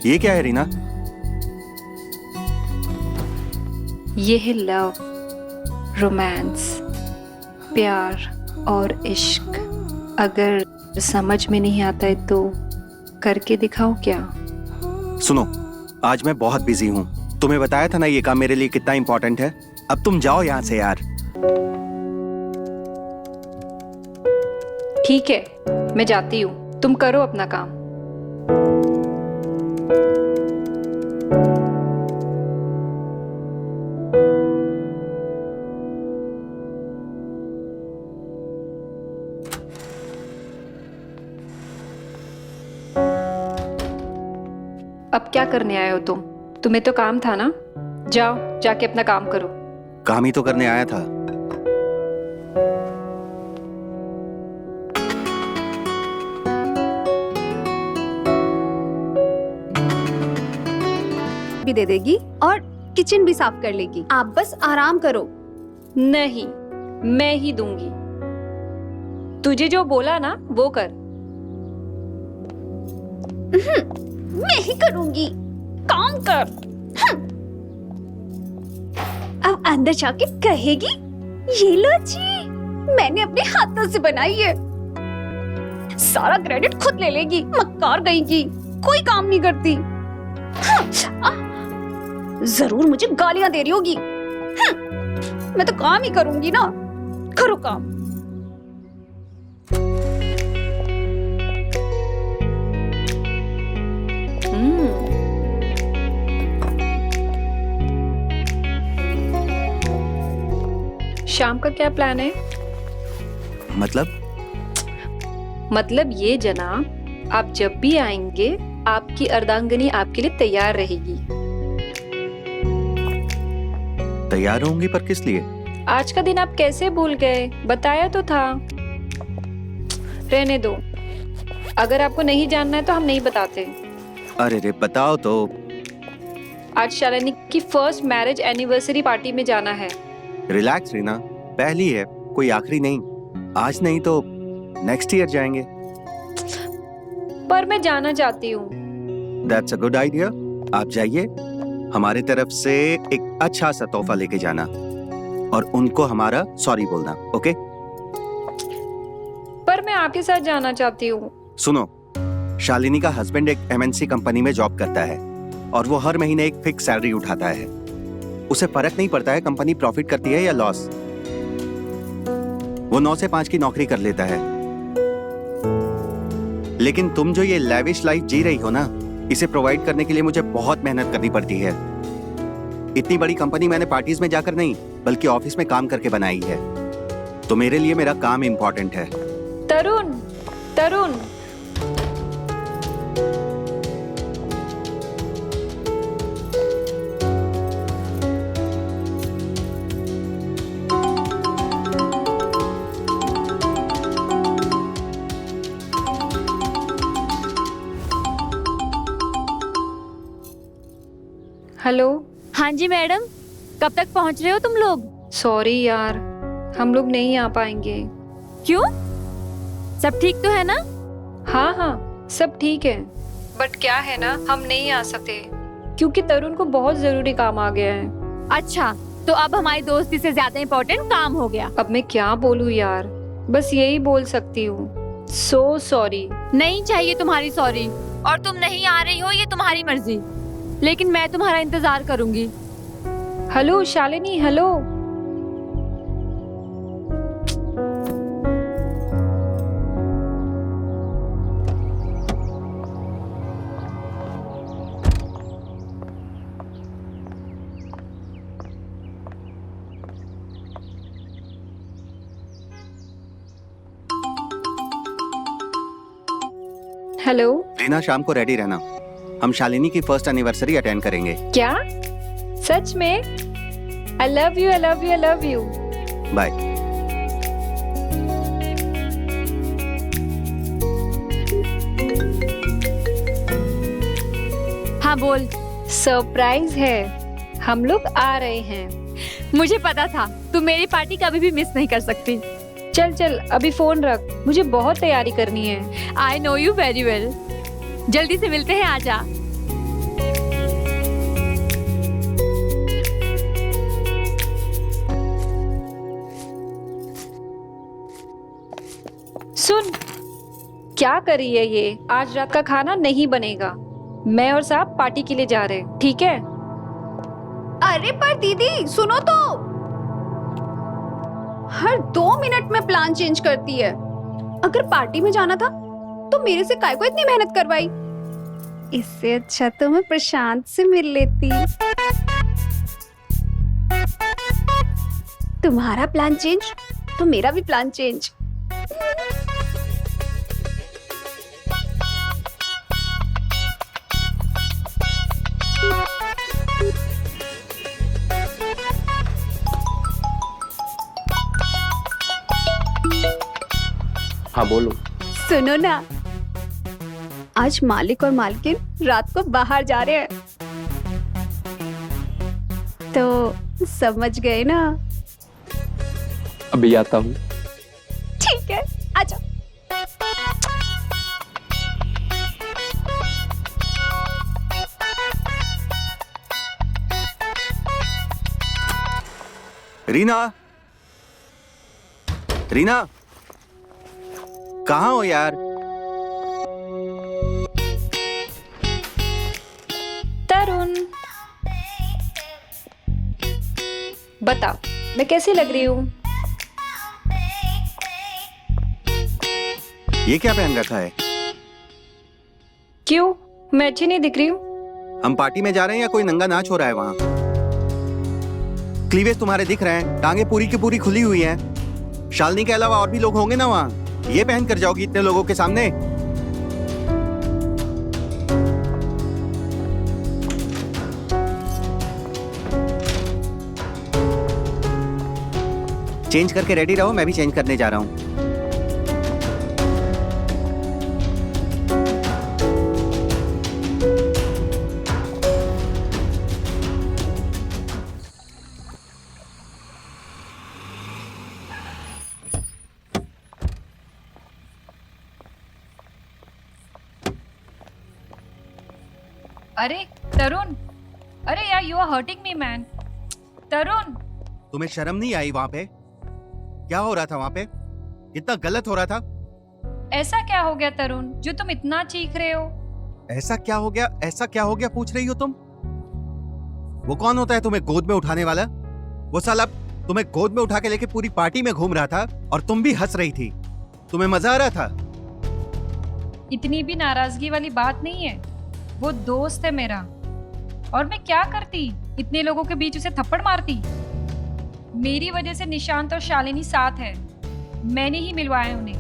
ये क्या है रीना? ये है लव, रोमांस, प्यार और इश्क। अगर समझ में नहीं आता है तो करके दिखाओ क्या? सुनो, आज मैं बहुत बिजी हूँ। तुम्हें बताया था ना ये काम मेरे लिए कितना इम्पोर्टेंट है। अब तुम जाओ यहाँ से यार। ठीक है, मैं जाती हूँ, तुम करो अपना काम। अब क्या करने आए हो तुम? तुम्हें तो काम था ना, जाओ जाके अपना काम करो। काम ही तो करने आया था। भी दे देगी और किचन भी साफ कर लेगी। आप बस आराम करो। नहीं, मैं ही दूंगी। तुझे जो बोला ना वो कर। मैं ही करूंगी, काम कर। अब अंदर जाके कहेगी, ये लो जी, मैंने अपने हाथों से बनाई है। सारा क्रेडिट खुद ले लेगी, मक्कार गई की, कोई काम नहीं करती। जरूर मुझे गालियां दे रही होगी। मैं तो काम ही करूंगी ना, करो काम। शाम का क्या प्लान है? मतलब ये जनाब, आप जब भी आएंगे आपकी अर्धांगिनी आपके लिए तैयार रहेगी। तैयार होंगी पर किस लिए? आज का दिन आप कैसे भूल गए? बताया तो था। रहने दो, अगर आपको नहीं जानना है तो हम नहीं बताते। अरे रे बताओ तो। आज शालिनी की फर्स्ट मैरिज एनिवर्सरी पार्टी में जाना है। रिलैक्स रीना, पहली है, कोई आखिरी नहीं। आज नहीं तो नेक्स्ट ईयर जाएंगे। पर मैं जाना चाहती हूँ। That's a good idea. आप जाइए, हमारी तरफ से एक अच्छा सा तोहफा लेके जाना और उनको हमारा सॉरी बोलना, ओके? पर मैं आपके साथ जाना चाहती हूँ। सुनो, शालिनी का हस्बैंड एक एमएनसी कंपनी में जॉब करता है और वो हर महीने एक फिक्स सैलरी उठाता है। उसे फर्क नहीं पड़ता है कंपनी प्रॉफिट करती है या लॉस। वो 9 से 5 की नौकरी कर लेता है। लेकिन तुम जो ये लैविश लाइफ जी रही हो ना, इसे प्रोवाइड करने के लिए मुझे बहुत मेहनत करनी पड़ती है। इतनी बड़ी कंपनी मैंने पार्टीज में जाकर नहीं बल्कि ऑफिस में काम करके बनाई है। तो मेरे लिए मेरा काम इंपॉर्टेंट है। तरुण, तरुण, हेलो। हाँ जी मैडम, कब तक पहुंच रहे हो तुम लोग? सॉरी यार, हम लोग नहीं आ पाएंगे। क्यों? सब ठीक तो है ना? हाँ हाँ, सब ठीक है, बट क्या है ना, हम नहीं आ सकते क्योंकि तरुण को बहुत जरूरी काम आ गया है। अच्छा, तो अब हमारी दोस्ती से ज्यादा इम्पोर्टेंट काम हो गया। अब मैं क्या बोलूँ यार, बस यही बोल सकती हूँ। So sorry. नहीं चाहिए तुम्हारी सॉरी, और तुम नहीं आ रही हो ये तुम्हारी मर्जी, लेकिन मैं तुम्हारा इंतजार करूंगी। Hello Shalini, hello. Hello. Reena, शाम को रेडी रहना, हम शालिनी की फर्स्ट एनिवर्सरी अटेंड करेंगे। क्या? सच में? I love you, I love you, I love you. Bye. हाँ बोल। सरप्राइज है, हम लोग आ रहे हैं। मुझे पता था तुम मेरी पार्टी कभी भी मिस नहीं कर सकती। चल चल अभी फोन रख, मुझे बहुत तैयारी करनी है। I know you very well. जल्दी से मिलते हैं, आजा। क्या कर रही है ये? आज रात का खाना नहीं बनेगा। मैं और साहब पार्टी के लिए जा रहे हैं, ठीक है? अरे पर दीदी सुनो तो, हर 2 मिनट में प्लान चेंज करती है। अगर पार्टी में जाना था तो मेरे से काय को इतनी मेहनत करवाई। इससे अच्छा तो मैं प्रशांत से मिल लेती। तुम्हारा प्लान चेंज तो मेरा भी प्लान चेंज। हाँ बोलो। सुनो ना, आज मालिक और मालकिन रात को बाहर जा रहे हैं, तो समझ गए ना? अभी आता हूँ। ठीक है, आजा। रीना, रीना, कहाँ हो यार? तरुण, बताओ मैं कैसी लग रही हूँ? ये क्या पहन रखा है? क्यों, मैं अच्छी नहीं दिख रही हूँ? हम पार्टी में जा रहे हैं या कोई नंगा नाच हो रहा है वहाँ? क्लीवेज तुम्हारे दिख रहे हैं, टांगे पूरी की पूरी खुली हुई हैं। शालिनी के अलावा और भी लोग होंगे ना वहाँ? ये पहन कर जाओगी इतने लोगों के सामने? चेंज करके रेडी रहो, मैं भी चेंज करने जा रहा हूँ। अरे तरुण, अरे यार, you are hurting me man. Tarun, तुम्हें शर्म नहीं आई वहाँ पे? क्या हो रहा था वहाँ पे? कितना गलत हो रहा था। ऐसा क्या हो गया तरुण जो तुम इतना चीख रहे हो? ऐसा क्या हो गया, ऐसा क्या हो गया पूछ रही हो तुम? वो कौन होता है तुम्हें गोद में उठाने वाला? वो साला तुम्हें गोद में उठा के लेके पूरी पार्टी में घूम रहा था और तुम भी हंस रही थी। तुम्हें मजा आ रहा था? इतनी भी नाराजगी वाली बात नहीं है। वो दोस्त है मेरा, और मैं क्या करती, इतने लोगों के बीच उसे थप्पड़ मारती? मेरी वजह से निशांत और शालिनी साथ है, मैंने ही मिलवाया उन्हें।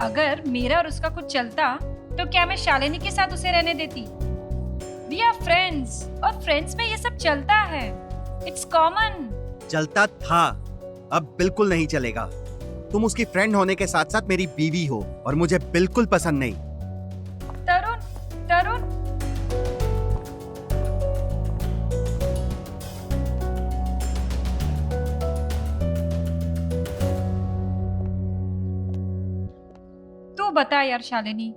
अगर मेरा और उसका कुछ चलता तो क्या मैं शालिनी के साथ उसे रहने देती? वी आर फ्रेंड्स, और फ्रेंड्स में ये सब चलता है। It's common. चलता था, अब बिल्कुल नहीं चलेगा। तुम उसकी फ्रेंड होने के साथ साथ मेरी बीवी हो और मुझे बिल्कुल पसंद नहीं। तरुण, तरुण, तू बता यार शालिनी,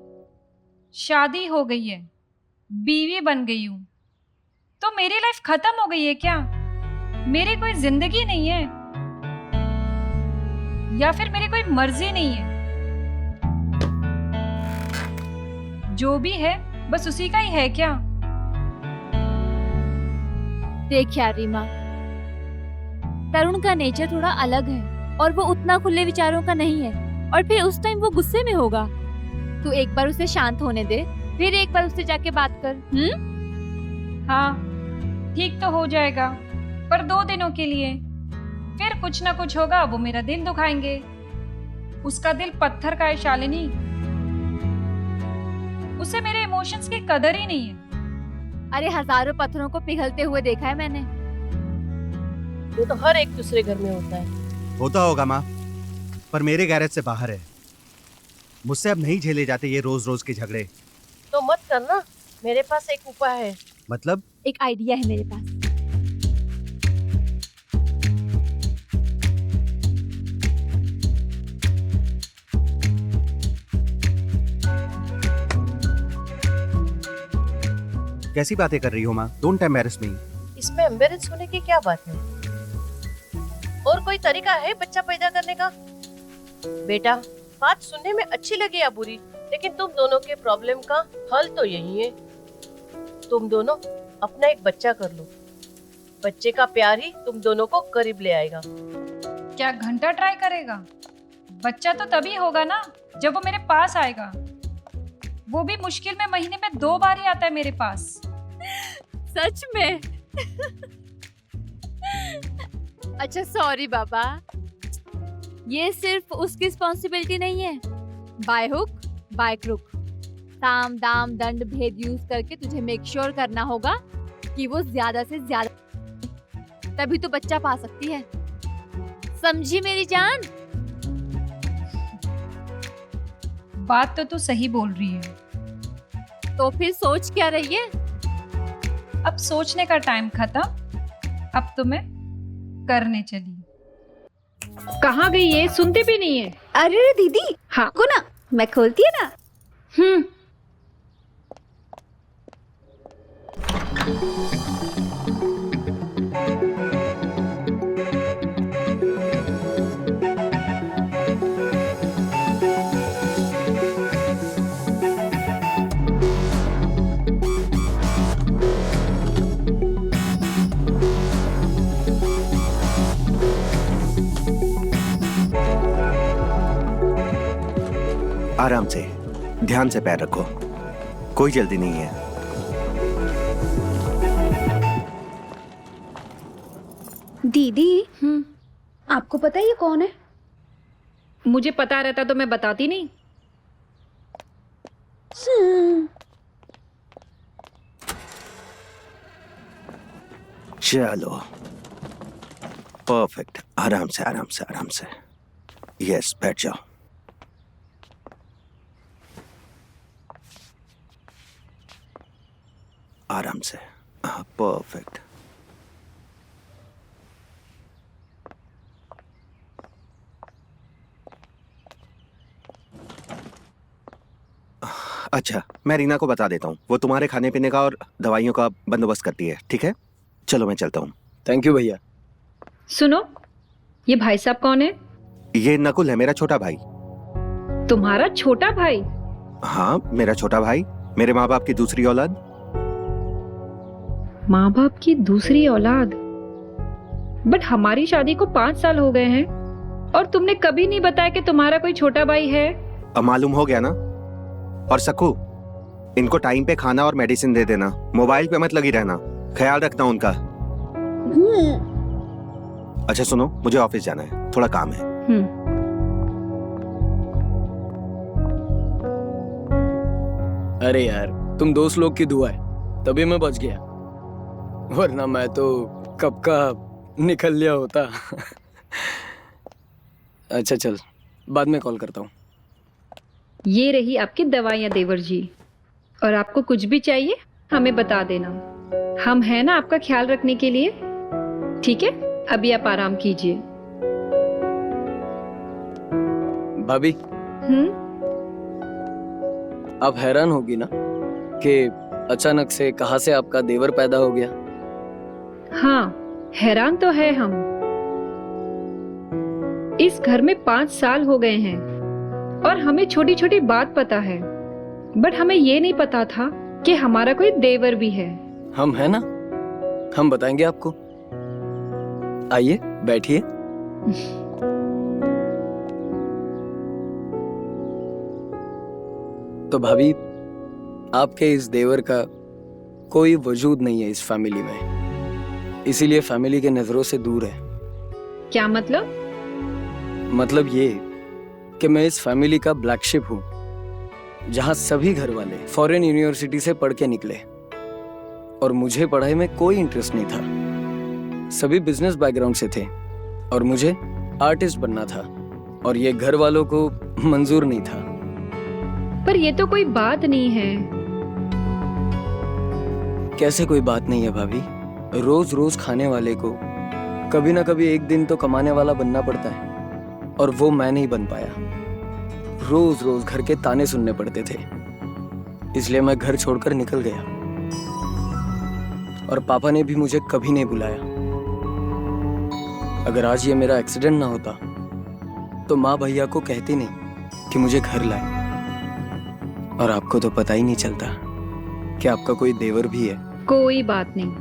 शादी हो गई है, बीवी बन गई हूं, तो मेरी लाइफ खत्म हो गई है क्या? मेरी कोई जिंदगी नहीं है, या फिर मेरी कोई मर्जी नहीं है? जो भी है बस उसी का ही है क्या? देख यार रीमा, तरुण का नेचर थोड़ा अलग है और वो उतना खुले विचारों का नहीं है, और फिर उस टाइम वो गुस्से में होगा। तू एक बार उसे शांत होने दे, फिर एक बार उससे जाके बात कर। हाँ, ठीक तो हो जाएगा, पर 2 दिनों के लिए। फिर कुछ ना कुछ होगा, वो मेरा दिल दुखाएंगे। उसका दिल पत्थर का है शालिनी, उसे मेरे इमोशंस की कदर ही नहीं है। अरे हजारों पत्थरों को पिघलते हुए देखा है मैंने। ये तो हर एक दूसरे घर में होता है। होता होगा माँ, पर मेरे गैरेज से बाहर है। मुझसे अब नहीं झेले जाते ये रोज रोज के झगड़े। तो मत करना, मेरे पास एक उपाय है। मतलब? एक आइडिया है मेरे पास। कैसी बातें कर रही हो माँ? डोंट एम्बैरेस मी। इसमें एम्बेरेंस होने की क्या बात है? और कोई तरीका है बच्चा पैदा करने का? बेटा, बात सुनने में अच्छी लगी या बुरी, लेकिन तुम दोनों के प्रॉब्लम का हल तो यही है। तुम दोनों अपना एक बच्चा कर लो। बच्चे का प्यार ही तुम दोनों को करीब ले आएगा। क्या घंटा ट्राई करेगा? बच्चा तो तभी होगा ना जब वो मेरे पास आएगा। वो भी मुश्किल में महीने में 2 बार ही आता है मेरे पास। सच में? अच्छा सॉरी बाबा, ये सिर्फ उसकी रिस्पॉन्सिबिलिटी नहीं है। बाय हुक बाय क्रुक, साम दाम दंड भेद यूज करके तुझे मेक श्योर करना होगा कि वो ज्यादा से ज्यादा, तभी तो बच्चा पा सकती है। समझी मेरी जान? बात तो तू सही बोल रही है। तो फिर सोच क्या रही है? अब सोचने का टाइम खत्म, अब तो मैं करने चली। कहाँ गई ये? सुनती भी नहीं है। अरे दीदी, हाँ को ना मैं खोलती है ना। आराम से, ध्यान से पैर रखो, कोई जल्दी नहीं है। दीदी, आपको पता है ये कौन है? मुझे पता रहता तो मैं बताती नहीं। चलो, परफेक्ट। आराम से आराम से आराम से। यस, बैठ जाओ। आराम से। परफेक्ट। अच्छा, मैं रीना को बता देता हूँ, वो तुम्हारे खाने पीने का और दवाइयों का बंदोबस्त करती है, ठीक है? चलो मैं चलता हूँ। थैंक यू भैया। सुनो, ये भाई साहब कौन है? ये नकुल है, मेरा छोटा भाई। तुम्हारा छोटा भाई? हाँ, मेरा छोटा भाई, मेरे माँ बाप की दूसरी औलाद। माँ बाप की दूसरी औलाद? बट हमारी शादी को 5 साल हो गए हैं और तुमने कभी नहीं बताया कि तुम्हारा कोई छोटा भाई है। अब मालूम हो गया ना। और सकू, इनको टाइम पे खाना और मेडिसिन दे देना, मोबाइल पे मत लगी रहना, ख्याल रखना उनका। अच्छा सुनो, मुझे ऑफिस जाना है, थोड़ा काम है। अरे यार, तुम दोस्त लोग की दुआ है तभी मैं बच गया, वरना मैं तो कब का निकल लिया होता। अच्छा चल, बाद में कॉल करता हूँ। ये रही आपकी दवाइयाँ देवर जी, और आपको कुछ भी चाहिए हमें बता देना, हम हैं ना आपका ख्याल रखने के लिए। ठीक है, अभी आप आराम कीजिए। भाभी, आप हैरान होगी ना कि अचानक से कहां से आपका देवर पैदा हो गया। हाँ, हैरान तो है हम। इस घर में 5 साल हो गए हैं और हमें छोटी छोटी बात पता है, बट हमें ये नहीं पता था कि हमारा कोई देवर भी है। हम है ना, हम बताएंगे आपको। आइए बैठिए। तो भाभी, आपके इस देवर का कोई वजूद नहीं है इस फैमिली में, इसीलिए फैमिली के नजरों से दूर है। क्या मतलब? मतलब ये कि मैं इस फैमिली का ब्लैक शिप हूँ, जहाँ सभी घर वाले फॉरेन यूनिवर्सिटी से पढ़ के निकले और मुझे पढ़ाई में कोई इंटरेस्ट नहीं था। सभी बिजनेस बैकग्राउंड से थे और मुझे आर्टिस्ट बनना था, और ये घर वालों को मंजूर नहीं था। पर ये तो कोई बात नहीं है। कैसे कोई बात नहीं है भाभी? रोज रोज खाने वाले को कभी ना कभी एक दिन तो कमाने वाला बनना पड़ता है, और वो मैं नहीं बन पाया। रोज रोज घर के ताने सुनने पड़ते थे, इसलिए मैं घर छोड़कर निकल गया, और पापा ने भी मुझे कभी नहीं बुलाया। अगर आज ये मेरा एक्सीडेंट ना होता तो माँ भैया को कहती नहीं कि मुझे घर लाए। और आपको तो पता ही नहीं चलता कि आपका कोई देवर भी है। कोई बात नहीं,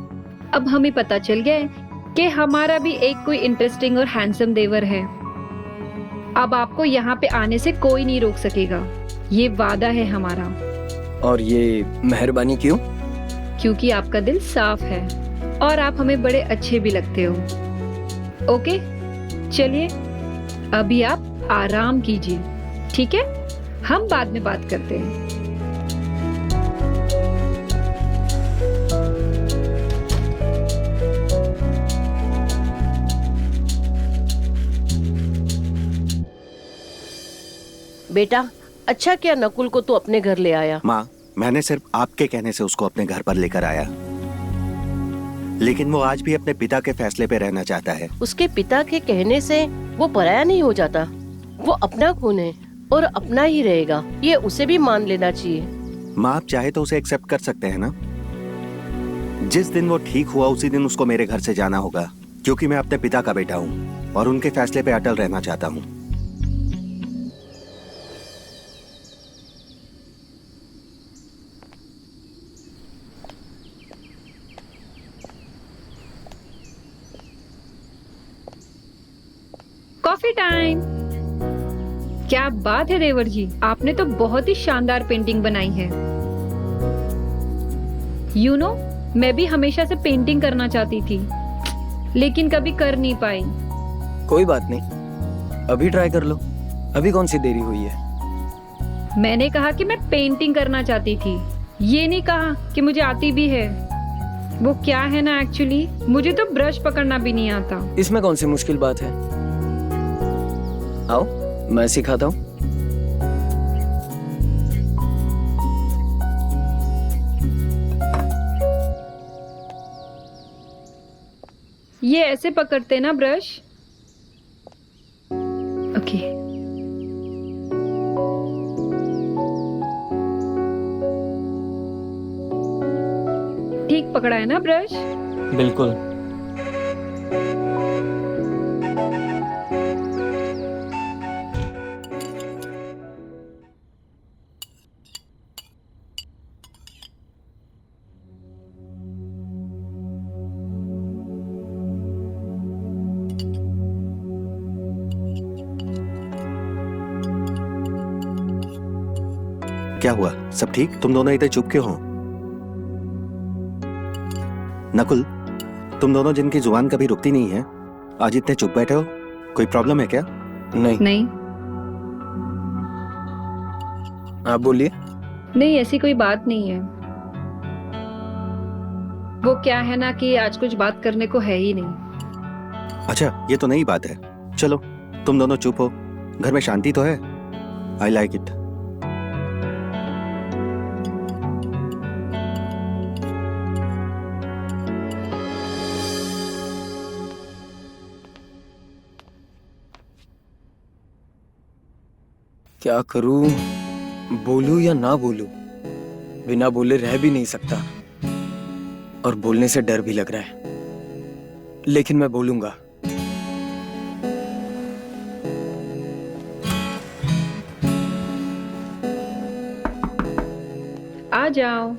अब हमें पता चल गया है कि हमारा भी एक कोई इंटरेस्टिंग और हैंडसम देवर है। अब आपको यहाँ पे आने से कोई नहीं रोक सकेगा, ये वादा है हमारा। और ये मेहरबानी क्यों? क्योंकि आपका दिल साफ है और आप हमें बड़े अच्छे भी लगते हो। ओके, चलिए अभी आप आराम कीजिए, ठीक है? हम बाद में बात करते हैं। बेटा, अच्छा किया नकुल को तू अपने घर ले आया। माँ, मैंने सिर्फ आपके कहने से उसको अपने घर पर लेकर आया, लेकिन वो आज भी अपने पिता के फैसले पे रहना चाहता है। उसके पिता के कहने से वो पराया नहीं हो जाता। वो अपना खून है और अपना ही रहेगा, ये उसे भी मान लेना चाहिए। माँ, आप चाहे तो उसे एक्सेप्ट कर सकते हैं ना। जिस दिन वो ठीक हुआ उसी दिन उसको मेरे घर से जाना होगा, क्योंकि मैं अपने पिता का बेटा हूँ और उनके फैसले पे अटल रहना चाहता हूँ। Coffee time. क्या बात है देवर जी, आपने तो बहुत ही शानदार पेंटिंग बनाई है। यू नो, मैं भी हमेशा से पेंटिंग करना चाहती थी, लेकिन कभी कर नहीं पाई। कोई बात नहीं, अभी ट्राई कर लो। अभी कौन सी देरी हुई है? मैंने कहा कि मैं पेंटिंग करना चाहती थी, ये नहीं कहा कि मुझे आती भी है। वो क्या है ना, एक्चुअली मुझे तो ब्रश पकड़ना भी नहीं आता। इसमें कौन सी मुश्किल बात है? आओ, मैं सिखाता हूँ। ये ऐसे पकड़ते ना ब्रश। ओके। ठीक पकड़ा है ना ब्रश? बिल्कुल। क्या हुआ? सब ठीक? तुम दोनों इतने चुप क्यों हो? नकुल, तुम दोनों जिनकी जुबान कभी रुकती नहीं है, आज इतने चुप बैठे हो। कोई प्रॉब्लम है क्या? नहीं। नहीं आप बोलिए। नहीं, ऐसी कोई बात नहीं है। वो क्या है ना कि आज कुछ बात करने को है ही नहीं। अच्छा, ये तो नई बात है। चलो, तुम दोनों चुप हो। घर में शांति तो है। I like it. क्या करूं? बोलूं या ना बोलूं? बिना बोले रह भी नहीं सकता और बोलने से डर भी लग रहा है, लेकिन मैं बोलूंगा। आ जाओ।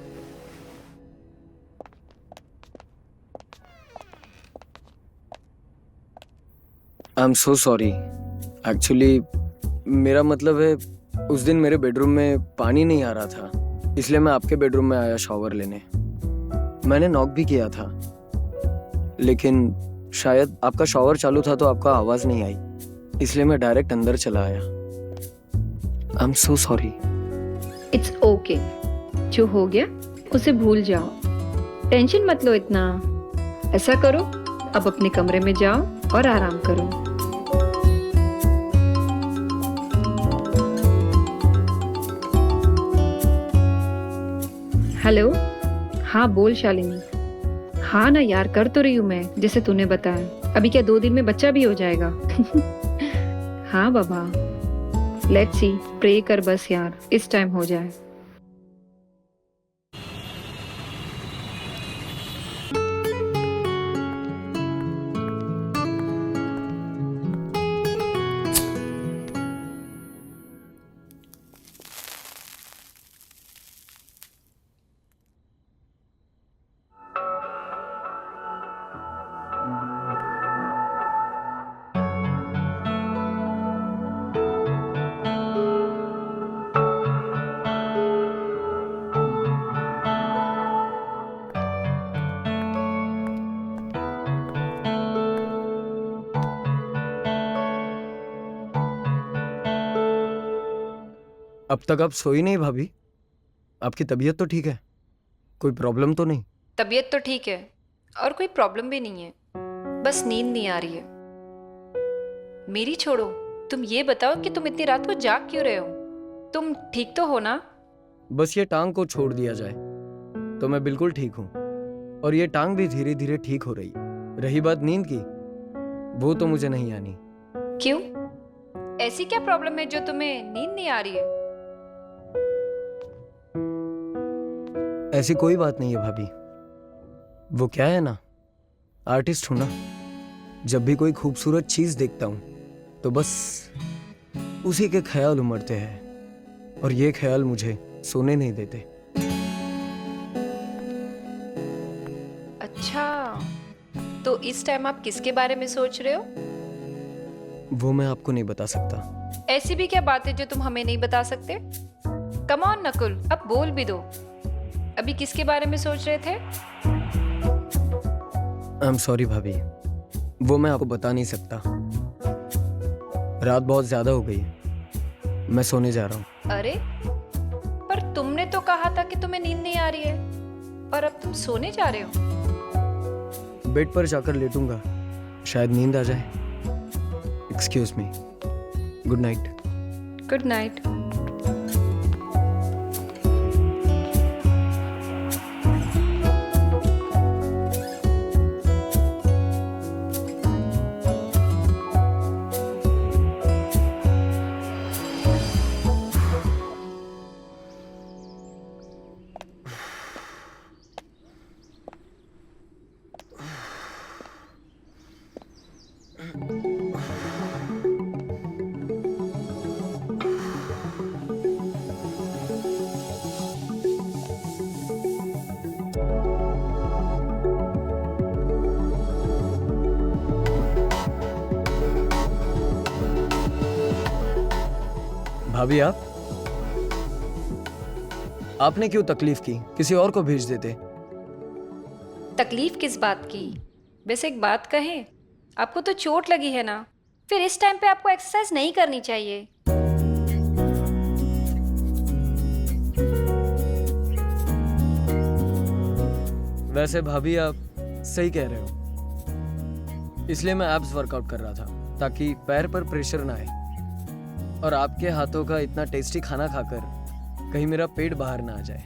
I am so sorry. Actually मेरा मतलब है, उस दिन मेरे बेडरूम में पानी नहीं आ रहा था, इसलिए मैं आपके बेडरूम में आया शॉवर लेने। मैंने नॉक भी किया था, लेकिन शायद आपका शॉवर चालू था तो आपका आवाज नहीं आई, इसलिए मैं डायरेक्ट अंदर चला आया। I am so sorry. It's okay, जो हो गया उसे भूल जाओ, टेंशन मत लो इतना। ऐसा करो, अब अपने कमरे में जाओ और आराम करो। हेलो, हाँ बोल शालिनी। हाँ ना यार, कर तो रही हूँ मैं जैसे तूने बताया। अभी क्या 2 दिन में बच्चा भी हो जाएगा? हाँ बाबा, लेट्स सी, प्रे कर बस यार, इस टाइम हो जाए। अब तक आप सोई नहीं भाभी? आपकी तबीयत तो ठीक है? कोई प्रॉब्लम तो नहीं? तबीयत तो ठीक है और कोई प्रॉब्लम भी नहीं है, बस नींद नहीं आ रही है। मेरी छोड़ो, तुम ये बताओ कि तुम इतनी रात को जाग क्यों रहे हो? तुम ठीक तो हो ना? बस ये टांग को छोड़ दिया जाए तो मैं बिल्कुल ठीक हूँ, और ये टांग भी धीरे धीरे ठीक हो रही। रही बात नींद की, वो तो मुझे नहीं आनी। क्यों? ऐसी क्या प्रॉब्लम है जो तुम्हें नींद नहीं आ रही है? ऐसी कोई बात नहीं है भाभी। वो क्या है ना, आर्टिस्ट हूं ना, जब भी कोई खूबसूरत चीज देखता हूं तो बस उसी के ख्याल उमड़ते हैं, और ये ख्याल मुझे सोने नहीं देते। अच्छा, तो इस टाइम आप किसके बारे में सोच रहे हो? वो मैं आपको नहीं बता सकता। ऐसी भी क्या बात है जो तुम हमें नहीं बता सकते? कम ऑन नकुल, अब बोल भी दो। अभी किसके बारे में सोच रहे थे? आई एम सॉरी भाभी, वो मैं आपको बता नहीं सकता। रात बहुत ज्यादा हो गई है, मैं सोने जा रहा हूँ। अरे, पर तुमने तो कहा था कि तुम्हें नींद नहीं आ रही है, और अब तुम सोने जा रहे हो। बेड पर जाकर लेटूंगा, शायद नींद आ जाए। Excuse me, good night. Good night. भाभी, आपने क्यों तकलीफ की? किसी और को भेज देते। तकलीफ किस बात की? वैसे एक बात कहें, आपको तो चोट लगी है ना, फिर इस टाइम पे आपको एक्सरसाइज नहीं करनी चाहिए। वैसे भाभी, आप सही कह रहे हो। इसलिए मैं एब्स वर्कआउट कर रहा था, ताकि पैर पर प्रेशर ना आए, और आपके हाथों का इतना टेस्टी खाना खाकर कहीं मेरा पेट बाहर ना आ जाए,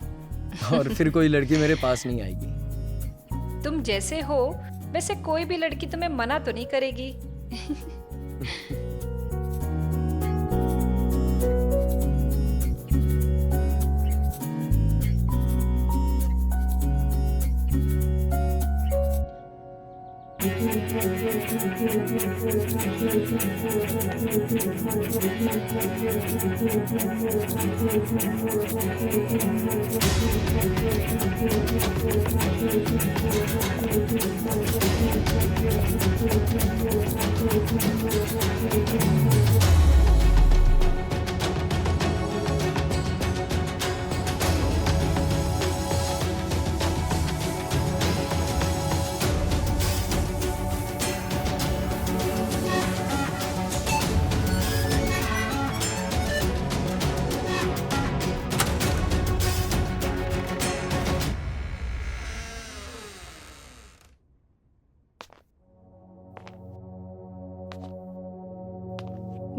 और फिर कोई लड़की मेरे पास नहीं आएगी। तुम जैसे हो वैसे कोई भी लड़की तुम्हें मना तो नहीं करेगी।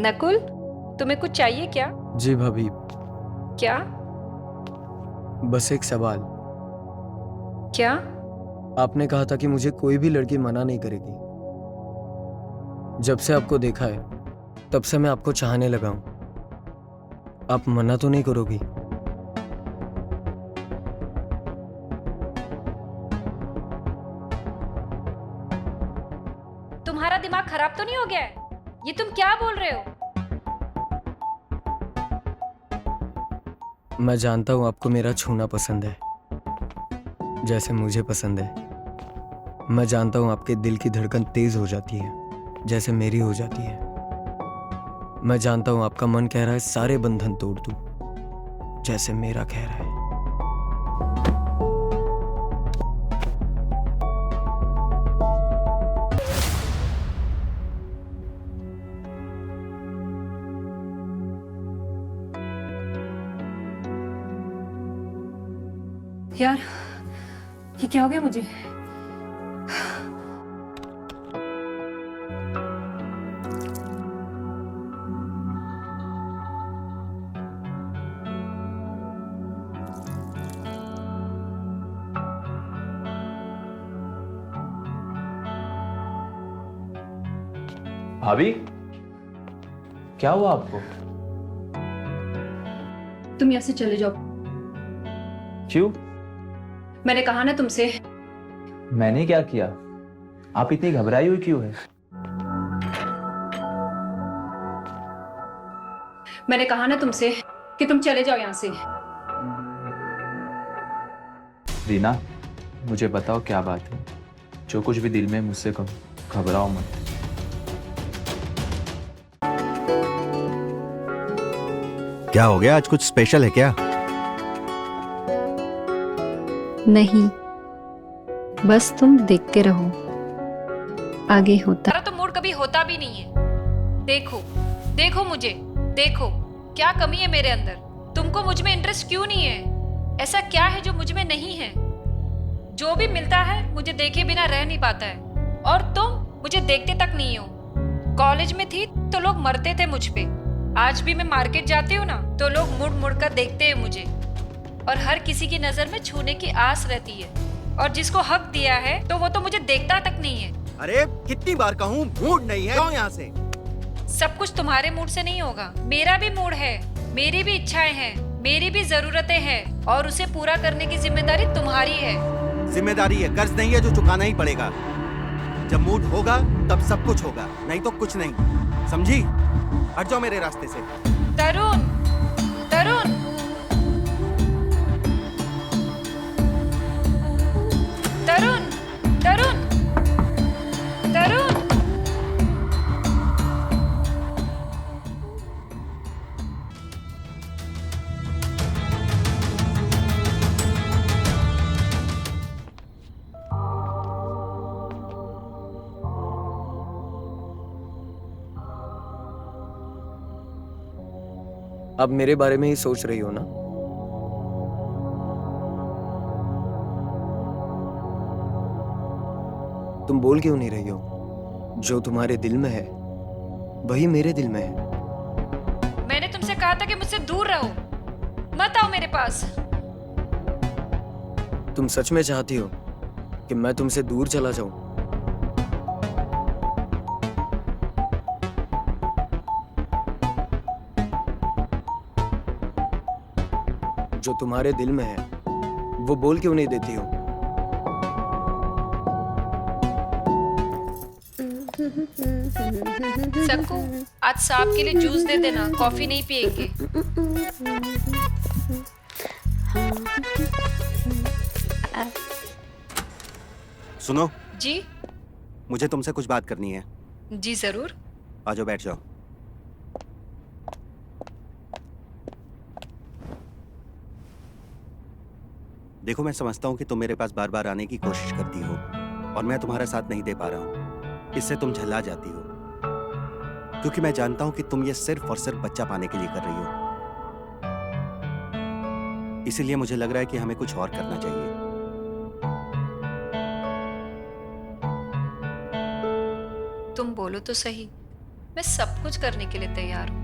नकुल, तुम्हें कुछ चाहिए क्या? जी भाभी, क्या? बस एक सवाल। क्या? आपने कहा था कि मुझे कोई भी लड़की मना नहीं करेगी। जब से आपको देखा है तब से मैं आपको चाहने लगा हूं। आप मना तो नहीं करोगी? तुम्हारा दिमाग खराब तो नहीं हो गया है? ये तुम क्या बोल रहे हो? मैं जानता हूं आपको मेरा छूना पसंद है, जैसे मुझे पसंद है। मैं जानता हूं आपके दिल की धड़कन तेज हो जाती है, जैसे मेरी हो जाती है। मैं जानता हूं आपका मन कह रहा है सारे बंधन तोड़ दूं, जैसे मेरा कह रहा है। यार ये क्या हो गया मुझे? भाभी, क्या हुआ आपको? तुम यहाँ से चले जाओ। क्यों? मैंने कहा ना तुमसे। मैंने क्या किया? आप इतनी घबराई हुई क्यों है? मैंने कहा ना तुमसे कि तुम चले जाओ यहाँ से। रीना, मुझे बताओ क्या बात है। जो कुछ भी दिल में मुझसे कहो, घबराओ मत। क्या हो गया? आज कुछ स्पेशल है क्या? नहीं, बस तुम देखते रहो, आगे होता। मेरा तो मूड कभी होता भी नहीं है। देखो देखो मुझे, देखो क्या कमी है मेरे अंदर। तुमको मुझ में इंटरेस्ट क्यों नहीं है? ऐसा क्या है जो मुझ में नहीं है? जो भी मिलता है मुझे देखे बिना रह नहीं पाता है, और तुम मुझे देखते तक नहीं हो। कॉलेज में थी तो लोग मरते थे मुझ पे। आज भी मैं मार्केट जाती हूँ ना तो लोग मुड़ मुड़ कर देखते हैं मुझे, और हर किसी की नजर में छूने की आस रहती है। और जिसको हक दिया है तो वो तो मुझे देखता तक नहीं है। अरे कितनी बार कहूँ, मूड नहीं है, जाओ यहाँ से। सब कुछ तुम्हारे मूड से नहीं होगा, मेरा भी मूड है, मेरी भी इच्छाएं हैं, मेरी भी जरूरतें हैं, और उसे पूरा करने की जिम्मेदारी तुम्हारी है। जिम्मेदारी है, कर्ज नहीं है जो चुकाना ही पड़ेगा। जब मूड होगा तब सब कुछ होगा, नहीं तो कुछ नहीं। समझी? हट जाओ मेरे रास्ते से। तरुण, तरुण, तरुण, तरुण, तरुण। अब मेरे बारे में ही सोच रही हो ना? तुम बोल क्यों नहीं रही हो? जो तुम्हारे दिल में है वही मेरे दिल में है। मैंने तुमसे कहा था कि मुझसे दूर रहो, मत आओ मेरे पास। तुम सच में चाहती हो कि मैं तुमसे दूर चला जाऊं? जो तुम्हारे दिल में है वो बोल क्यों नहीं देती हो? सक्कू, आज साहब के लिए जूस दे देना, कॉफी नहीं पिएंगे। सुनो जी मुझे तुमसे कुछ बात करनी है। जी जरूर। आ जाओ, बैठ जाओ। देखो, मैं समझता हूँ कि तुम मेरे पास बार बार आने की कोशिश करती हो और मैं तुम्हारा साथ नहीं दे पा रहा हूँ। इससे तुम झल्ला जाती हो, क्योंकि मैं जानता हूँ कि तुम ये सिर्फ और सिर्फ बच्चा पाने के लिए कर रही हो। इसीलिए मुझे लग रहा है कि हमें कुछ और करना चाहिए। तुम बोलो तो सही, मैं सब कुछ करने के लिए तैयार हूँ।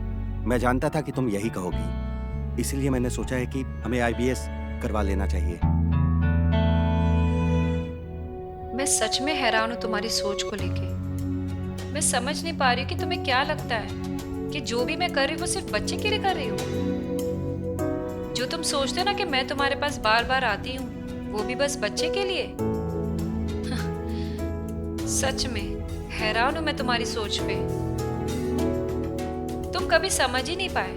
मैं जानता था कि तुम यही कहोगी, इसीलिए मैंने सोचा है कि हमें IBS करवा लेना चाहिए। मैं सच में हैरान हूँ तुम्हारी सोच को लेके। मैं समझ नहीं पा रही हूँ कि तुम्हें क्या लगता है कि जो भी मैं कर रही हूँ वो सिर्फ बच्चे के लिए कर रही हूँ। जो तुम सोचते हो ना कि मैं तुम्हारे पास बार बार आती हूँ, वो भी बस बच्चे के लिए। सच में हैरान हूँ मैं तुम्हारी सोच पे। तुम कभी समझ ही नहीं पाए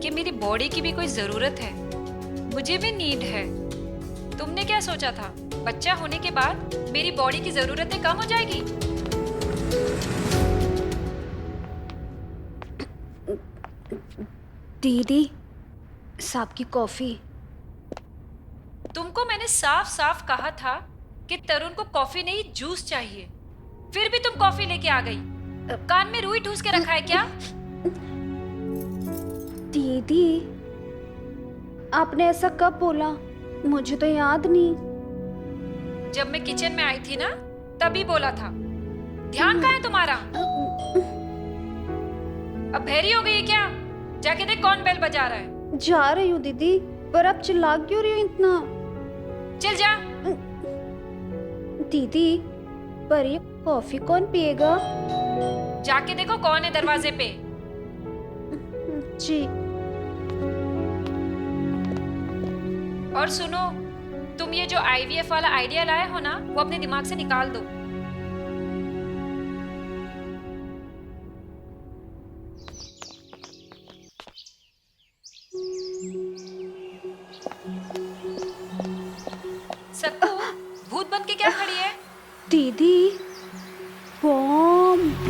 कि मेरी बॉडी की भी कोई जरूरत है, मुझे भी नीड है। तुमने क्या सोचा था, बच्चा होने के बाद मेरी बॉडी की जरूरतें कम हो जाएगी? दीदी, साहब की कॉफी। तुमको मैंने साफ साफ कहा था कि तरुण को कॉफी नहीं जूस चाहिए, फिर भी तुम कॉफी लेके आ गई। कान में रुई ठूस के रखा है क्या? दीदी, आपने ऐसा कब बोला? मुझे तो याद नहीं। जब मैं किचन में आई थी ना, तभी बोला था। ध्यान कहाँ है तुम्हारा? अब बहरी हो गई है क्या? जाके देख कौन बेल बजा रहा है। जा रही हूँ दीदी, पर आप चिल्ला क्यों रही हो इतना? चल जा। दीदी, पर ये कॉफी कौन पिएगा? जाके देखो कौन है दरवाजे पे। जी। और सुनो, तुम ये जो IVF वाला आइडिया लाए हो ना, वो अपने दिमाग से निकाल दो। सक्कू, भूत बन के क्या खड़ी है? दीदी, बॉम्ब।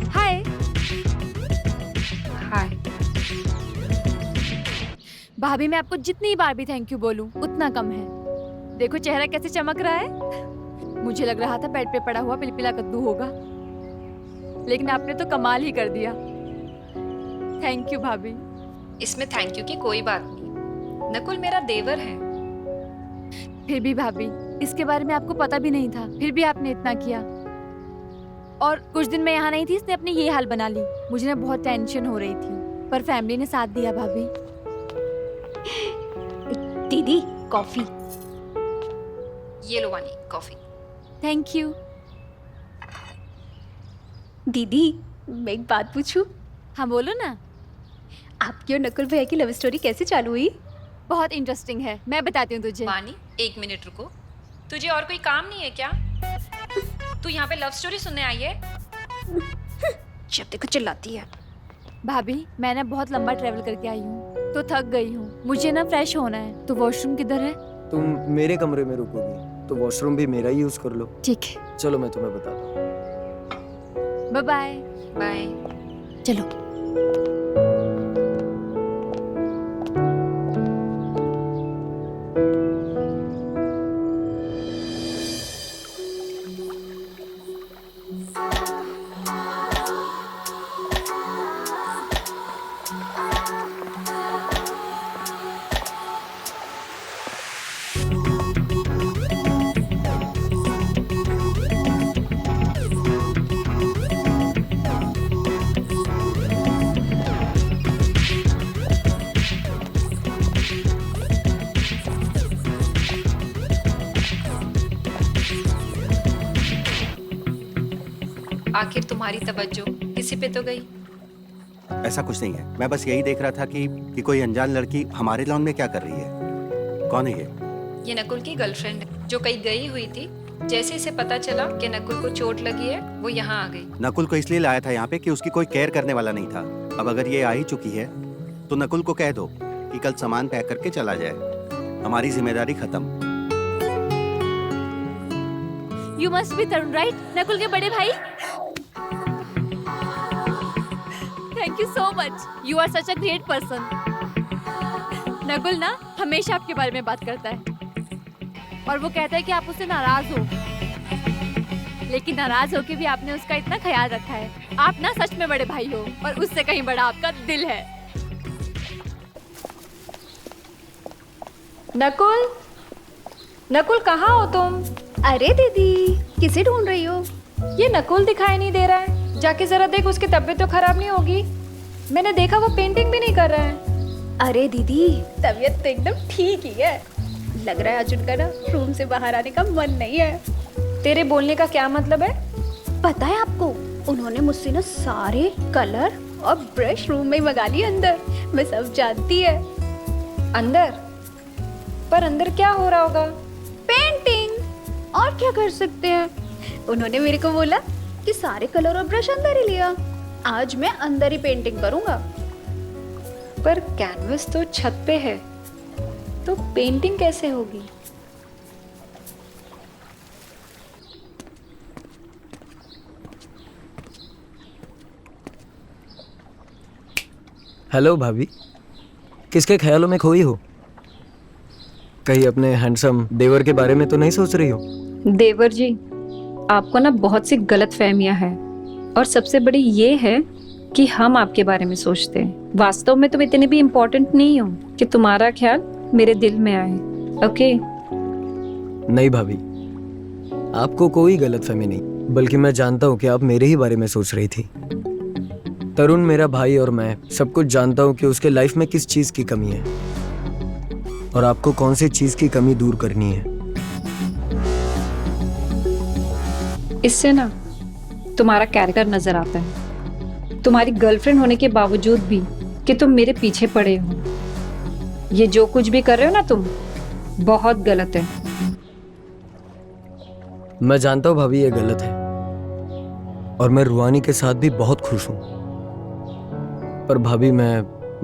हाय। हाय। भाभी, मैं आपको जितनी बार भी थैंक यू बोलूं उतना कम है। देखो चेहरा कैसे चमक रहा है। मुझे लग रहा था बेड पे पड़ा हुआ पिलपिला कद्दू होगा, लेकिन आपने तो कमाल ही कर दिया। थैंक यू भाभी। इसमें थैंक यू की कोई बात नहीं। नकुल मेरा देवर है। फिर भी भाभी, इसके बारे में आपको पता भी नहीं था, फिर भी आपने इतना किया। और कुछ दिन मैं यहाँ नहीं थी, इसने अपनी ये हाल बना ली। मुझे ना बहुत टेंशन हो रही थी, पर फैमिली ने साथ दिया भाभी। दीदी, कॉफी। ये लो वानी कॉफी। Thank you. दीदी, मैं एक बात पूछूं? हाँ बोलो ना। आपकी और नकुल भैया की लव स्टोरी कैसे चालू हुई? बहुत इंटरेस्टिंग है, मैं बताती हूँ तुझे। वानी, 1 मिनट रुको। तुझे और कोई काम नहीं है क्या? तू यहाँ पे लव स्टोरी सुनने आई है? जब देखो चिल्लाती है। भाभी, मैं ना बहुत लंबा ट्रेवल करके आई हूँ, तो थक गई हूँ। मुझे ना फ्रेश होना है, तो वॉशरूम किधर है? तुम मेरे कमरे में रुकोगी तो वॉशरूम भी मेरा ही यूज कर लो। ठीक है, चलो मैं तुम्हें बताता हूँ। Bye bye. बाय। चलो। आखिर तुम्हारी तवज्जो किसी पे तो गई। ऐसा कुछ नहीं है, मैं बस यही देख रहा था कि कोई अनजान लड़की हमारे लॉन में क्या कर रही है। कौन है ये? ये नकुल की गर्लफ्रेंड है, जो कहीं गई हुई थी। जैसे इसे पता चला कि नकुल को चोट लगी है, वो यहाँ आ गई। नकुल को इसलिए लाया था यहाँ पे कि उसकी कोई केयर करने वाला नहीं था। अब अगर ये आ ही चुकी है तो नकुल को कह दो कि कल सामान पैक करके चला जाए। हमारी जिम्मेदारी खत्म। You must be Tarun, right? Nakul के बड़े भाई। Thank you so much, you are such a great person. Nakul ना हमेशा आपके बारे में बात करता है, और वो कहता है कि आप उससे नाराज हो, लेकिन नाराज होके भी आपने उसका इतना ख्याल रखा है। आप ना सच में बड़े भाई हो, और उससे कहीं बड़ा आपका दिल है। नकुल, नकुल कहाँ हो तुम? अरे दीदी, किसे ढूंढ रही हो? ये नकुल दिखाई नहीं दे रहा है। जाके जरा देख, उसकी तबीयत तो खराब नहीं होगी? मैंने देखा वो पेंटिंग भी नहीं कर रहा है। अरे दीदी, तबीयत तो एकदम ठीक ही है। लग रहा है आज उनका ना रूम से बाहर आने का मन नहीं है। तेरे बोलने का क्या मतलब है? पता है आपको, उन्होंने मुझसे ना सारे कलर और ब्रश रूम में ही मंगा लिए अंदर। मैं सब जानती है। अंदर? पर अंदर क्या हो रहा होगा? पेंटिंग, और क्या कर सकते हैं। उन्होंने मेरे को बोला कि सारे कलर और ब्रश अंदर ही लिया। आज मैं अंदर ही पेंटिंग करूंगा। पर कैनवस तो छत पे है, तो पेंटिंग कैसे होगी? हेलो भाभी, किसके ख्यालों में खोई हो? कहीं अपने हैंडसम देवर के बारे में तो नहीं सोच रही हो? देवर जी, आपको ना बहुत सी गलत फहमियां है। और सबसे बड़ी ये है कि हम आपके बारे में सोचते हैं। वास्तव में तुम इतने भी इम्पोर्टेंट नहीं हो कि तुम्हारा ख्याल मेरे दिल में आए। ओके? नहीं भाभी, आपको कोई गलतफहमी नहीं, बल्कि मैं जानता हूँ कि आप मेरे ही बारे में सोच रही थी। तरुण मेरा भाई और मैं सब कुछ जानता हूँ कि उसके लाइफ में किस चीज की कमी है और आपको कौन सी चीज की कमी दूर करनी है। इससे ना तुम्हारा कैरेक्टर नजर आता है, तुम्हारी गर्लफ्रेंड होने के बावजूद भी कि तुम मेरे पीछे पड़े हो। ये जो कुछ भी कर रहे हो ना तुम, बहुत गलत है। मैं जानता हूँ भाभी ये गलत है और मैं रुहानी के साथ भी बहुत खुश हूँ, पर भाभी मैं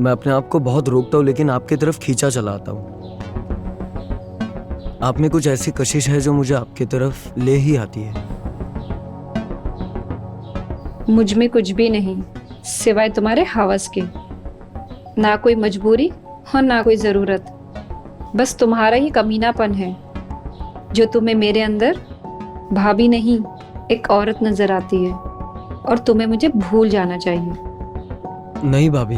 अपने आप को बहुत रोकता हूँ, लेकिन आपकी तरफ खींचा चला आता हूँ। आप में कुछ ऐसी कशिश है जो मुझे आपकी तरफ ले ही आती है। मुझ में कुछ भी नहीं सिवाय तुम्हारे हवस के, ना कोई मजबूरी और ना कोई ज़रूरत। बस तुम्हारा ही कमीनापन है जो तुम्हें मेरे अंदर भाभी नहीं एक औरत नजर आती है, और तुम्हें मुझे भूल जाना चाहिए। नहीं भाभी,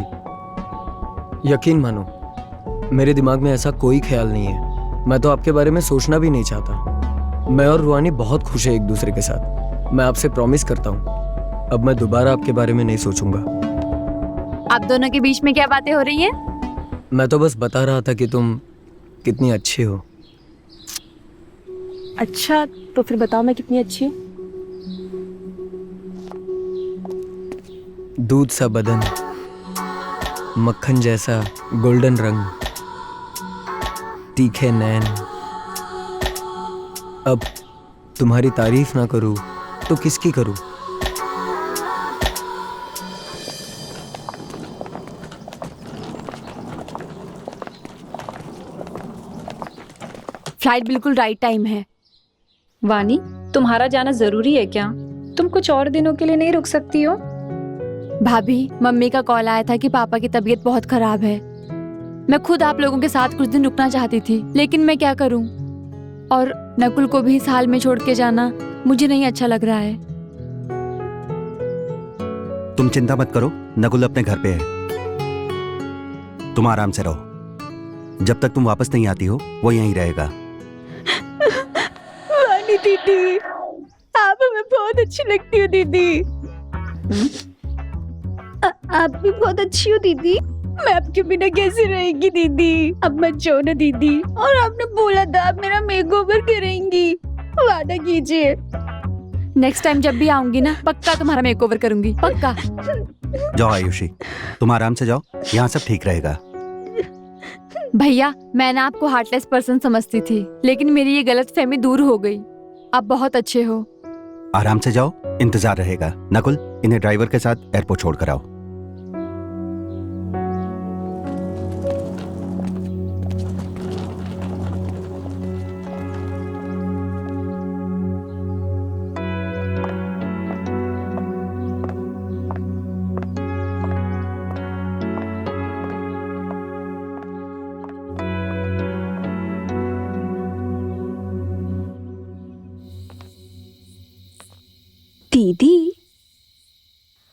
यकीन मानो मेरे दिमाग में ऐसा कोई ख्याल नहीं है। मैं तो आपके बारे में सोचना भी नहीं चाहता। मैं और रुहानी बहुत खुश है एक दूसरे के साथ। मैं आपसे प्रॉमिस करता हूँ अब मैं दोबारा आपके बारे में नहीं सोचूंगा। आप दोनों के बीच में क्या बातें हो रही हैं? मैं तो बस बता रहा था कि तुम कितनी अच्छी हो। अच्छा, तो फिर बताओ मैं कितनी अच्छी हूँ? दूध सा बदन, मक्खन जैसा गोल्डन रंग, तीखे नैन। अब तुम्हारी तारीफ ना करूं तो किसकी करूं? फ्लाइट बिल्कुल राइट टाइम है। वानी, तुम्हारा जाना जरूरी है क्या? तुम कुछ और दिनों के लिए नहीं रुक सकती हो? भाभी, मम्मी का कॉल आया था कि पापा की तबीयत बहुत खराब है। मैं खुद आप लोगों के साथ कुछ दिन रुकना चाहती थी, लेकिन मैं क्या करूं? और नकुल को भी इस हाल में छोड़ के जाना मुझे नहीं अच्छा लग रहा है। तुम चिंता मत करो, नकुल अपने घर पे है। तुम आराम से रहो। जब तक तुम वापस नहीं आती हो वो यहीं रहेगा। वानी दीदी, आप हमें बहुत अच्छी लगती हो दीदी। आप भी बहुत अच्छी हो दीदी। मैं आपके बिना कैसे रहेगी दीदी? अब मत जाओ ना दीदी। और आपने बोला था आप मेरा मेकओवर करेंगी, वादा कीजिए। नेक्स्ट टाइम जब भी आऊंगी ना, पक्का तुम्हारा मेकओवर करूंगी, पक्का। जाओ आयुषी, तुम आराम से जाओ, यहाँ सब ठीक रहेगा। भैया, मैं ना आपको हार्टलेस पर्सन समझती थी, लेकिन मेरी ये गलतफहमी दूर हो गई। आप बहुत अच्छे हो। आराम से जाओ, इंतजार रहेगा। नकुल, इन्हें ड्राइवर के साथ एयरपोर्ट छोड़ कर आओ। दीदी,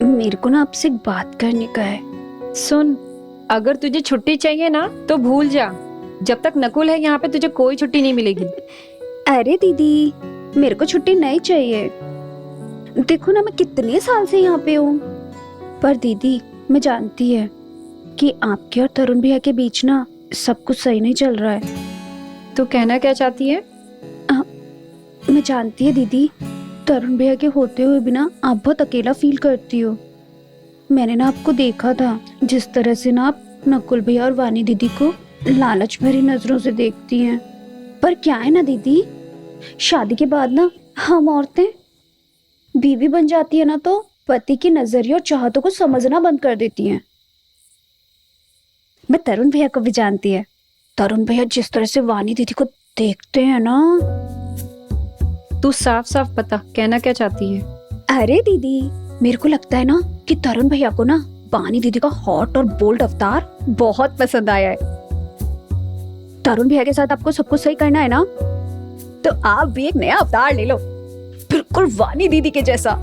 मेरे को ना आपसे एक बात करने का है। सुन, अगर तुझे छुट्टी चाहिए ना तो भूल जा। जब तक नकुल है यहाँ पे तुझे कोई छुट्टी नहीं मिलेगी। अरे दीदी, मेरे को छुट्टी नहीं चाहिए। देखो ना, मैं कितने साल से यहाँ पे हूँ। पर दीदी, मैं जानती है कि आपके और तरुण भैया के बीच ना सब कुछ सही नहीं चल रहा है। तो कहना क्या चाहती है? मैं जानती है दीदी, तरुण भैया के होते हुए भी ना आप बहुत अकेला फील करती हो। मैंने ना आपको देखा था, जिस तरह से ना आप नकुल भैया और वानी दीदी को लालच भरी नजरों से देखती हैं। पर क्या है ना दीदी, शादी के बाद ना हम औरतें बीवी बन जाती है ना तो पति की नजरिए और चाहतों को समझना बंद कर देती हैं। मैं तरुण भैया को भी जानती है। तरुण भैया जिस तरह से वानी दीदी को देखते हैं ना। तू साफ साफ बता, कहना क्या चाहती है? अरे दीदी, मेरे को लगता है ना कि तरुण भैया को ना वानी दीदी का हॉट और बोल्ड अवतार बहुत पसंद आया है। तरुण भैया के साथ आपको सब कुछ सही करना है ना, तो आप भी एक नया अवतार ले लो, बिल्कुल वानी दीदी के जैसा।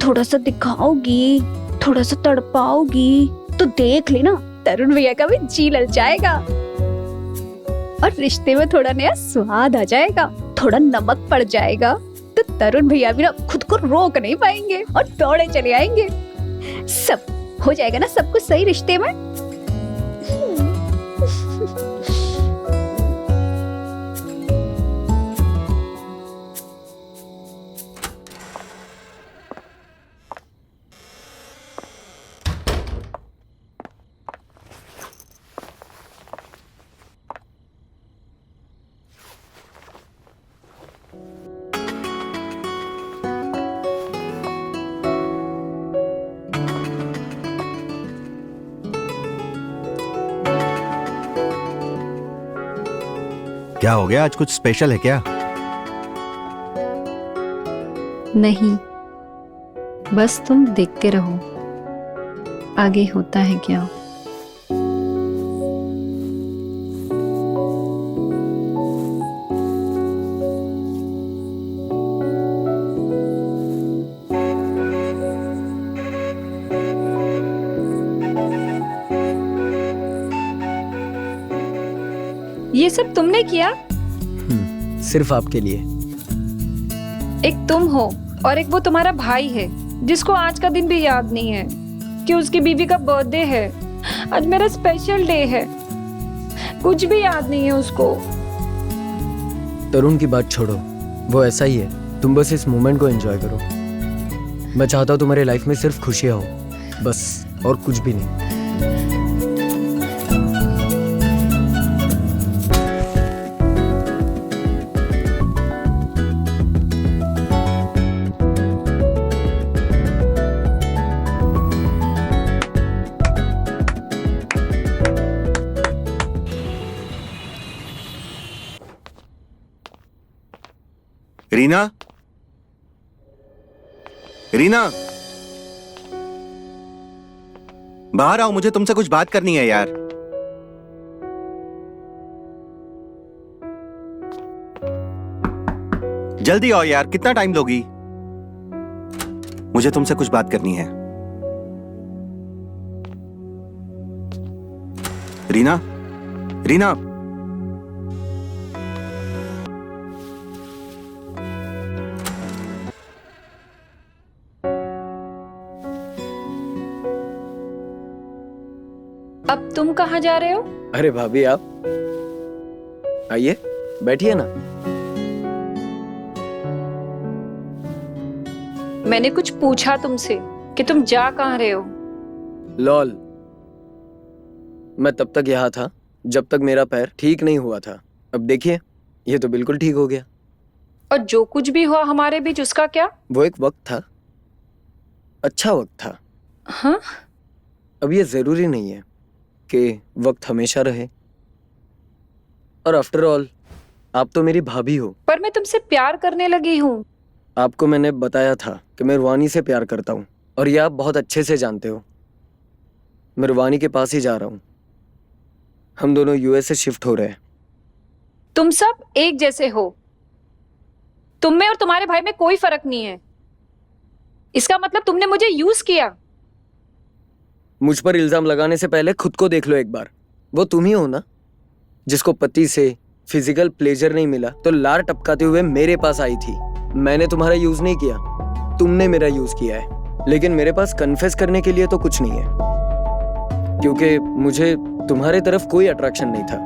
थोड़ा सा दिखाओगी, थोड़ा सा तड़पाओगी तो देख लेना तरुण भैया का भी जी ललचाएगा और रिश्ते में थोड़ा नया स्वाद आ जाएगा। थोड़ा नमक पड़ जाएगा तो तरुण भैया भी ना खुद को रोक नहीं पाएंगे और दौड़े चले आएंगे। सब हो जाएगा ना, सब कुछ सही रिश्ते में। क्या हो गया, आज कुछ स्पेशल है क्या? नहीं, बस तुम देखते रहो आगे होता है क्या। ये सब तुमने किया? सिर्फ आपके लिए। एक तुम हो और एक वो तुम्हारा भाई है जिसको आज का दिन भी याद नहीं है कि उसकी बीवी का बर्थडे है। आज मेरा स्पेशल डे है, कुछ भी याद नहीं है उसको। तरुण की बात छोड़ो, वो ऐसा ही है। तुम बस इस मोमेंट को एंजॉय करो। मैं चाहता हूँ तुम्हारे लाइफ में सिर्फ खुशियाँ हो, बस, और कुछ भी नहीं। रीना, रीना, बाहर आओ, मुझे तुमसे कुछ बात करनी है यार। जल्दी आओ यार, कितना टाइम लोगी? मुझे तुमसे कुछ बात करनी है। रीना, रीना, अब तुम कहाँ जा रहे हो? अरे भाभी, आप आइए, बैठिए ना। मैंने कुछ पूछा तुमसे कि तुम जा कहाँ रहे हो? लॉल, मैं तब तक यहाँ था जब तक मेरा पैर ठीक नहीं हुआ था। अब देखिए, ये तो बिल्कुल ठीक हो गया। और जो कुछ भी हुआ हमारे बीच, उसका क्या? वो एक वक्त था, अच्छा वक्त था। हाँ? अब ये जरूरी नहीं है कि वक्त हमेशा रहे। और आफ्टर ऑल, आप तो मेरी भाभी हो। पर मैं तुमसे प्यार करने लगी हूँ। आपको मैंने बताया था कि मैं रूहानी से प्यार करता हूँ, और ये आप बहुत अच्छे से जानते हो। मैं रूहानी के पास ही जा रहा हूँ। हम दोनों यूएस से शिफ्ट हो रहे हैं। तुम सब एक जैसे हो। तुम में और तुम्हारे भाई में कोई फर्क नहीं है। इसका मतलब तुमने मुझे यूज किया। मुझ पर इल्जाम लगाने से पहले खुद को देख लो एक बार। वो तुम ही हो ना जिसको पति से फिजिकल प्लेजर नहीं मिला तो लार टपकाते हुए मेरे पास आई थी। मैंने तुम्हारा यूज नहीं किया, तुमने मेरा यूज किया है। लेकिन मेरे पास कन्फेस करने के लिए तो कुछ नहीं है, क्योंकि मुझे तुम्हारे तरफ कोई अट्रैक्शन नहीं था।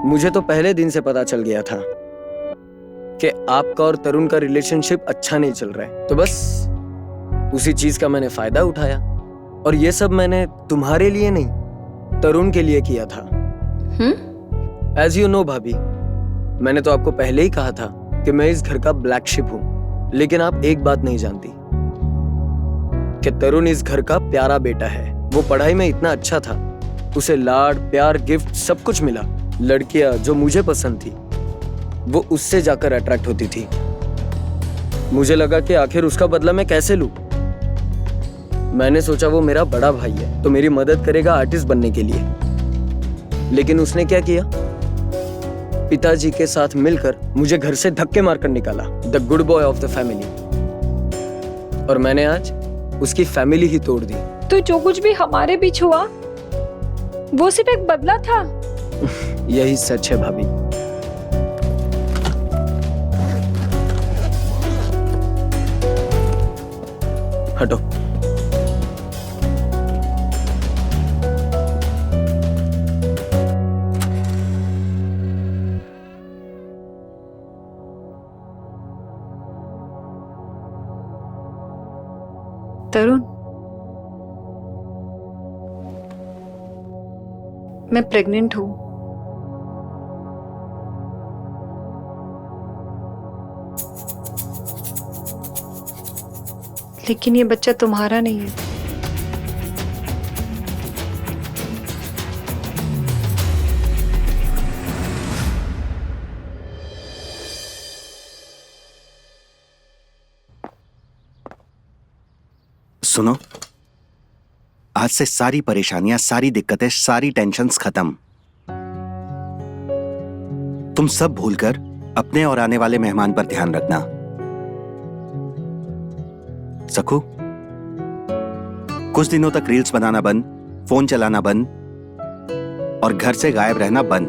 मुझे तो पहले दिन से पता चल गया था कि आपका और तरुण का रिलेशनशिप अच्छा नहीं चल रहा है। तो बस उसी चीज का मैंने फायदा उठाया, और ये सब मैंने तुम्हारे लिए नहीं, तरुण के लिए किया था। एज यू नो भाभी, मैंने तो आपको पहले ही कहा था कि मैं इस घर का ब्लैक शिप हूं। लेकिन आप एक बात नहीं जानती कि तरुण इस घर का प्यारा बेटा है। वो पढ़ाई में इतना अच्छा था, उसे लाड प्यार गिफ्ट सब कुछ मिला। लड़कियां जो मुझे पसंद थी वो उससे जाकर अट्रैक्ट होती थी। मुझे लगा कि आखिर उसका बदला मैं कैसे लूं। मैंने सोचा वो मेरा बड़ा भाई है तो मेरी मदद करेगा आर्टिस्ट बनने के लिए। लेकिन उसने क्या किया, पिताजी के साथ मिलकर मुझे घर से धक्के मारकर निकाला। The good boy of the family. और मैंने आज उसकी फैमिली ही तोड़ दी। तो जो कुछ भी हमारे बीच हुआ वो सिर्फ एक बदला था। यही सच है भाभी। हटो। तरुण, मैं प्रेग्नेंट हूँ। लेकिन ये बच्चा तुम्हारा नहीं है। सुनो, आज से सारी परेशानियां, सारी दिक्कतें, सारी टेंशन्स खत्म। तुम सब भूलकर अपने और आने वाले मेहमान पर ध्यान रखना। सखू, कुछ दिनों तक रील्स बनाना बंद, फोन चलाना बंद और घर से गायब रहना बंद।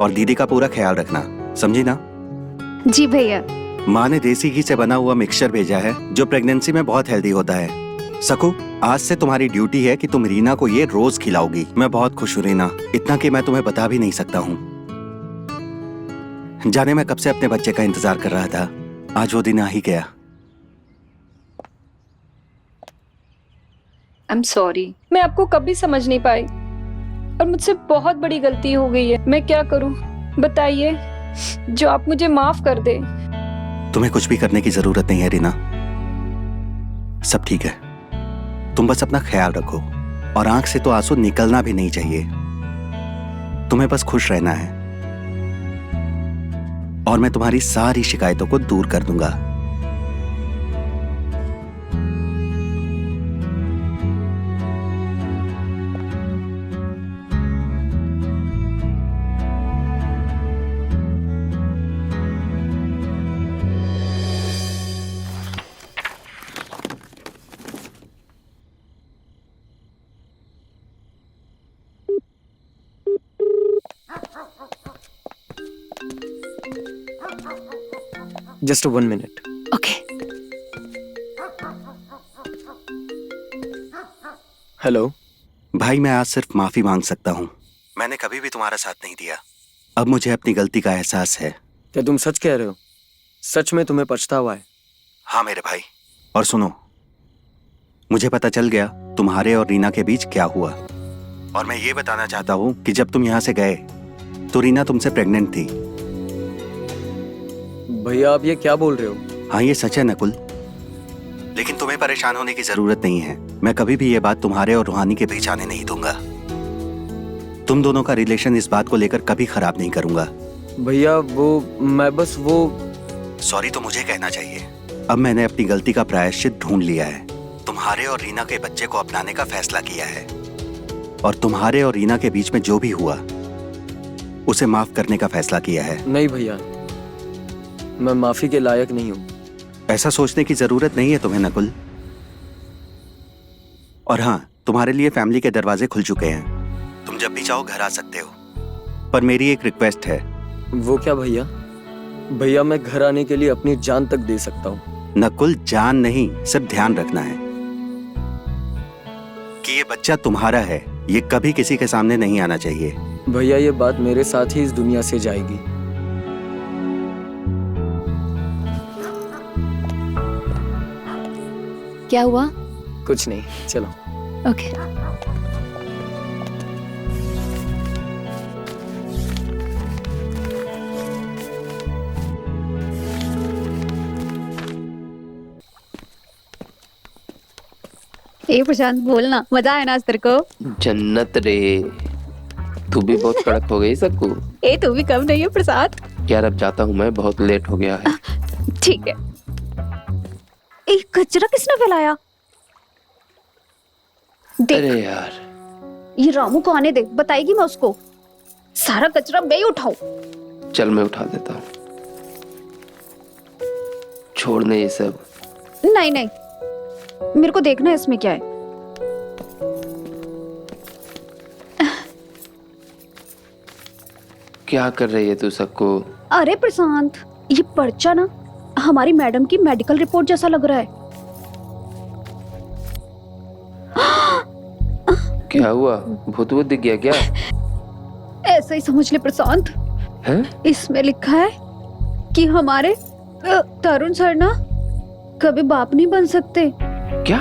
और दीदी का पूरा ख्याल रखना, समझी ना? जी भैया। माँ ने देसी घी से बना हुआ मिक्सचर भेजा है जो प्रेगनेंसी में बहुत हेल्दी होता है। सकू, आज से तुम्हारी ड्यूटी है कि तुम रीना को ये रोज खिलाओगी। मैं बहुत खुश हूँ रीना, इतना कि मैं तुम्हें बता भी नहीं सकता हूँ। जाने मैं कब से अपने बच्चे का इंतजार कर रहा था, आज वो दिन आ ही गया। आई एम सॉरी, मैं आपको कभी समझ नहीं पाई और मुझसे बहुत बड़ी गलती हो गई है। मैं क्या करूं बताइए, जो आप मुझे माफ कर दे। तुम्हें कुछ भी करने की जरूरत नहीं है रीना, सब ठीक है। तुम बस अपना ख्याल रखो और आंख से तो आंसू निकलना भी नहीं चाहिए। तुम्हें बस खुश रहना है और मैं तुम्हारी सारी शिकायतों को दूर कर दूंगा। Just 1 minute. ओके। हेलो भाई, मैं आज सिर्फ माफी मांग सकता हूँ। मैंने कभी भी तुम्हारा साथ नहीं दिया। अब मुझे अपनी गलती का एहसास है। क्या तुम सच कह रहे हो? सच में तुम्हें पछतावा है? हाँ मेरे भाई, और सुनो, मुझे पता चल गया तुम्हारे और रीना के बीच क्या हुआ। और मैं ये बताना चाहता हूँ कि जब तुम यहाँ से गए तो रीना तुमसे प्रेग्नेंट थी। भैया आप ये क्या बोल रहे हो? हाँ ये सच है नकुल, लेकिन तुम्हें परेशान होने की जरूरत नहीं है। मैं कभी भी ये बात तुम्हारे और रूहानी के बीच आने नहीं दूंगा। तुम दोनों का रिलेशन इस बात को लेकर कभी खराब नहीं करूंगा। भैया मैं बस सॉरी तो मुझे कहना चाहिए। अब मैंने अपनी गलती का प्रायश्चित ढूंढ लिया है। तुम्हारे और रीना के बच्चे को अपनाने का फैसला किया है और तुम्हारे और रीना के बीच में जो भी हुआ उसे माफ करने का फैसला किया है। नहीं भैया, मैं माफी के लायक नहीं हूँ। ऐसा सोचने की जरूरत नहीं है तुम्हें नकुल। और हाँ, तुम्हारे लिए फैमिली के दरवाजे खुल चुके हैं। तुम जब भी चाहो घर आ सकते हो। पर मेरी एक रिक्वेस्ट है। वो क्या भैया? भैया मैं घर आने के लिए अपनी जान तक दे सकता हूँ। नकुल, जान नहीं, सिर्फ ध्यान रखना है कि ये बच्चा तुम्हारा है। ये कभी किसी के सामने नहीं आना चाहिए। भैया ये बात मेरे साथ ही इस दुनिया से जाएगी। क्या हुआ? कुछ नहीं, चलो। ओके। ए प्रशांत, बोलना, मजा आया ना आज तेरे को? जन्नत रे, तू भी बहुत कड़क हो गई सक्कू। ए तू भी कम नहीं है प्रसाद। यार अब जाता हूँ मैं, बहुत लेट हो गया है। ठीक है। ए कचरा किसने फैलाया? देख, अरे यार, ये रामू को आने दे, बताएगी मैं उसको। सारा कचरा मैं ही उठाऊं। चल मैं उठा देता हूँ। छोड़ने ये सब। नहीं नहीं, मेरे को देखना है इसमें क्या है। क्या कर रही है तू सबको? अरे प्रशांत, ये पर्चा ना हमारी मैडम की मेडिकल रिपोर्ट जैसा लग रहा है। क्या हुआ? भूत वूत दिख गया क्या? ऐसा ही समझ ले प्रशांत। हैं? इसमें लिखा है कि हमारे तरुण सर ना कभी बाप नहीं बन सकते। क्या?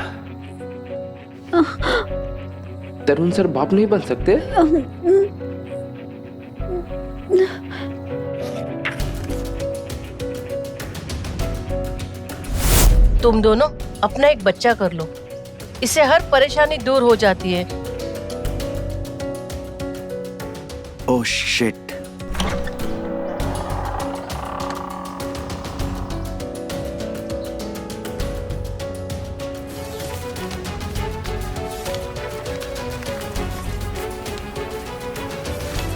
तरुण सर बाप नहीं बन सकते? तुम दोनों अपना एक बच्चा कर लो, इससे हर परेशानी दूर हो जाती है। Oh shit,